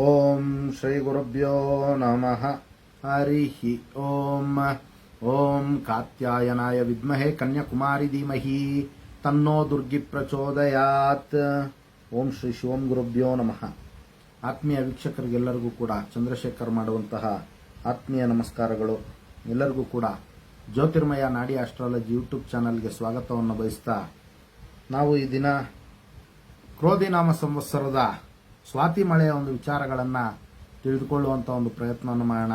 ಓಂ ಶ್ರೀ ಗುರುಭ್ಯೋ ನಮಃ. ಹರಿಃ ಓಂ. ಓಂ ಕಾತ್ಯಾಯನಾಯ ವಿದ್ಮಹೇ ಕನ್ಯಾಕುಮಾರಿ ಧೀಮಹಿ ತನ್ನೋ ದುರ್ಗಿ ಪ್ರಚೋದಯಾತ್. ಓಂ ಶ್ರೀ ಶಿವಂ ಗುರುಭ್ಯೋ ನಮಃ. ಆತ್ಮೀಯ ವೀಕ್ಷಕರಿಗೆಲ್ಲರಿಗೂ ಕೂಡ ಚಂದ್ರಶೇಖರ್ ಮಾಡುವಂತಹ ಆತ್ಮೀಯ ನಮಸ್ಕಾರಗಳು. ಎಲ್ಲರಿಗೂ ಕೂಡ ಜ್ಯೋತಿರ್ಮಯ ನಾಡಿ ಆಸ್ಟ್ರಾಲಜಿ ಯೂಟ್ಯೂಬ್ ಚಾನಲ್ಗೆ ಸ್ವಾಗತವನ್ನು ಬಯಸ್ತಾ, ನಾವು ಈ ದಿನ ಕ್ರೋಧಿ ನಾಮ ಸಂವತ್ಸರದ ಸ್ವಾತಿ ಮಳೆಯ ಒಂದು ವಿಚಾರಗಳನ್ನು ತಿಳಿದುಕೊಳ್ಳುವಂಥ ಒಂದು ಪ್ರಯತ್ನವನ್ನು ಮಾಡೋಣ.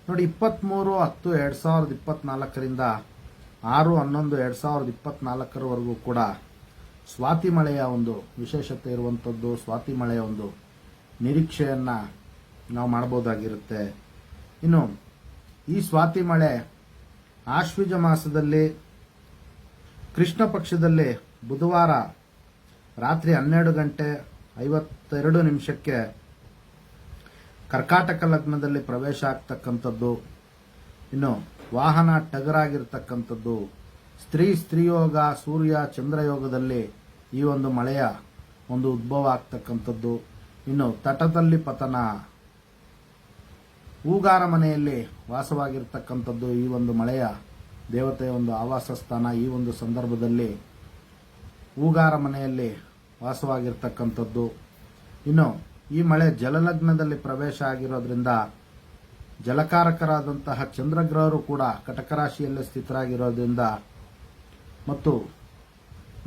ನೋಡಿ, 23/10/2024ರಿಂದ 6/11/2024 ಕೂಡ ಸ್ವಾತಿ ಮಳೆಯ ಒಂದು ವಿಶೇಷತೆ ಇರುವಂಥದ್ದು, ಸ್ವಾತಿ ಮಳೆಯ ಒಂದು ನಿರೀಕ್ಷೆಯನ್ನು ನಾವು ಮಾಡಬಹುದಾಗಿರುತ್ತೆ. ಇನ್ನು ಈ ಸ್ವಾತಿ ಮಳೆ ಆಶ್ವಿಜ ಮಾಸದಲ್ಲಿ ಕೃಷ್ಣ ಪಕ್ಷದಲ್ಲಿ ಬುಧವಾರ ರಾತ್ರಿ 12:52 ಕರ್ಕಾಟಕ ಲಗ್ನದಲ್ಲಿ ಪ್ರವೇಶ ಆಗ್ತಕ್ಕಂಥದ್ದು. ಇನ್ನು ವಾಹನ ಟಗರಾಗಿರ್ತಕ್ಕಂಥದ್ದು. ಸ್ತ್ರೀಯೋಗ ಸೂರ್ಯ ಚಂದ್ರಯೋಗದಲ್ಲಿ ಈ ಒಂದು ಮಳೆಯ ಒಂದು ಉದ್ಭವ ಆಗ್ತಕ್ಕಂಥದ್ದು. ಇನ್ನು ತಟದಲ್ಲಿ ಪತನ, ಹೂಗಾರ ಮನೆಯಲ್ಲಿ ವಾಸವಾಗಿರ್ತಕ್ಕಂಥದ್ದು ಈ ಒಂದು ಮಳೆಯ ದೇವತೆಯ ಒಂದು ಆವಾಸ ಸ್ಥಾನ. ಈ ಒಂದು ಸಂದರ್ಭದಲ್ಲಿ ಹೂಗಾರ ಮನೆಯಲ್ಲಿ ವಾಸವಾಗಿರ್ತಕ್ಕಂಥದ್ದು. ಇನ್ನು ಈ ಮಳೆ ಜಲಲಗ್ನದಲ್ಲಿ ಪ್ರವೇಶ ಆಗಿರೋದ್ರಿಂದ ಜಲಕಾರಕರಾದಂತಹ ಚಂದ್ರಗ್ರಹರು ಕೂಡ ಕಟಕ ರಾಶಿಯಲ್ಲಿ ಸ್ಥಿತರಾಗಿರೋದ್ರಿಂದ ಮತ್ತು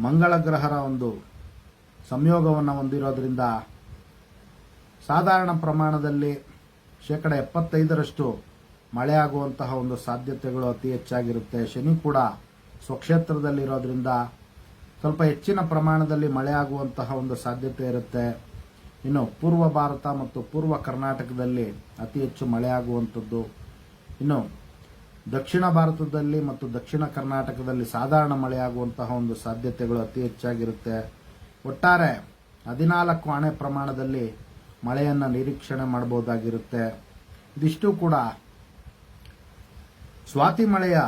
ಮಂಗಳ ಗ್ರಹರ ಒಂದು ಸಂಯೋಗವನ್ನು ಹೊಂದಿರೋದ್ರಿಂದ ಸಾಧಾರಣ ಪ್ರಮಾಣದಲ್ಲಿ 75% ಮಳೆಯಾಗುವಂತಹ ಒಂದು ಸಾಧ್ಯತೆಗಳು ಅತಿ ಹೆಚ್ಚಾಗಿರುತ್ತೆ. ಶನಿ ಕೂಡ ಸ್ವಕ್ಷೇತ್ರದಲ್ಲಿರೋದ್ರಿಂದ ಸ್ವಲ್ಪ ಹೆಚ್ಚಿನ ಪ್ರಮಾಣದಲ್ಲಿ ಮಳೆಯಾಗುವಂತಹ ಒಂದು ಸಾಧ್ಯತೆ ಇರುತ್ತೆ. ಇನ್ನು ಪೂರ್ವ ಭಾರತ ಮತ್ತು ಪೂರ್ವ ಕರ್ನಾಟಕದಲ್ಲಿ ಅತಿ ಹೆಚ್ಚು ಮಳೆಯಾಗುವಂಥದ್ದು. ಇನ್ನು ದಕ್ಷಿಣ ಭಾರತದಲ್ಲಿ ಮತ್ತು ದಕ್ಷಿಣ ಕರ್ನಾಟಕದಲ್ಲಿ ಸಾಧಾರಣ ಮಳೆಯಾಗುವಂತಹ ಒಂದು ಸಾಧ್ಯತೆಗಳು ಅತಿ ಹೆಚ್ಚಾಗಿರುತ್ತೆ. ಒಟ್ಟಾರೆ 14 ಆಣೆ ಪ್ರಮಾಣದಲ್ಲಿ ಮಳೆಯನ್ನು ನಿರೀಕ್ಷಣೆ ಮಾಡಬಹುದಾಗಿರುತ್ತೆ. ಇದಿಷ್ಟು ಕೂಡ ಸ್ವಾತಿ ಮಳೆಯ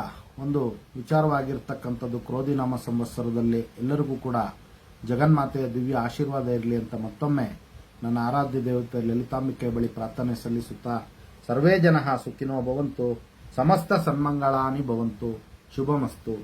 ಒಂದು ವಿಚಾರವಾಗಿರ್ತಕ್ಕಂಥದ್ದು. ಕ್ರೋಧಿ ನಾಮ ಸಂವತ್ಸರದಲ್ಲಿ ಎಲ್ಲರಿಗೂ ಕೂಡ ಜಗನ್ಮಾತೆಯ ದಿವ್ಯ ಆಶೀರ್ವಾದ ಇರಲಿ ಅಂತ ಮತ್ತೊಮ್ಮೆ ನನ್ನ ಆರಾಧ್ಯ ದೇವತೆ ಲಲಿತಾಂಬಿಕೆ ಬಳಿ ಪ್ರಾರ್ಥನೆ ಸಲ್ಲಿಸುತ್ತಾ, ಸರ್ವೇ ಜನಃ ಸುಖಿನೋ ಭವಂತು, ಸಮಸ್ತ ಸನ್ಮಂಗಳಾನಿ ಭವಂತು, ಶುಭಮಸ್ತು.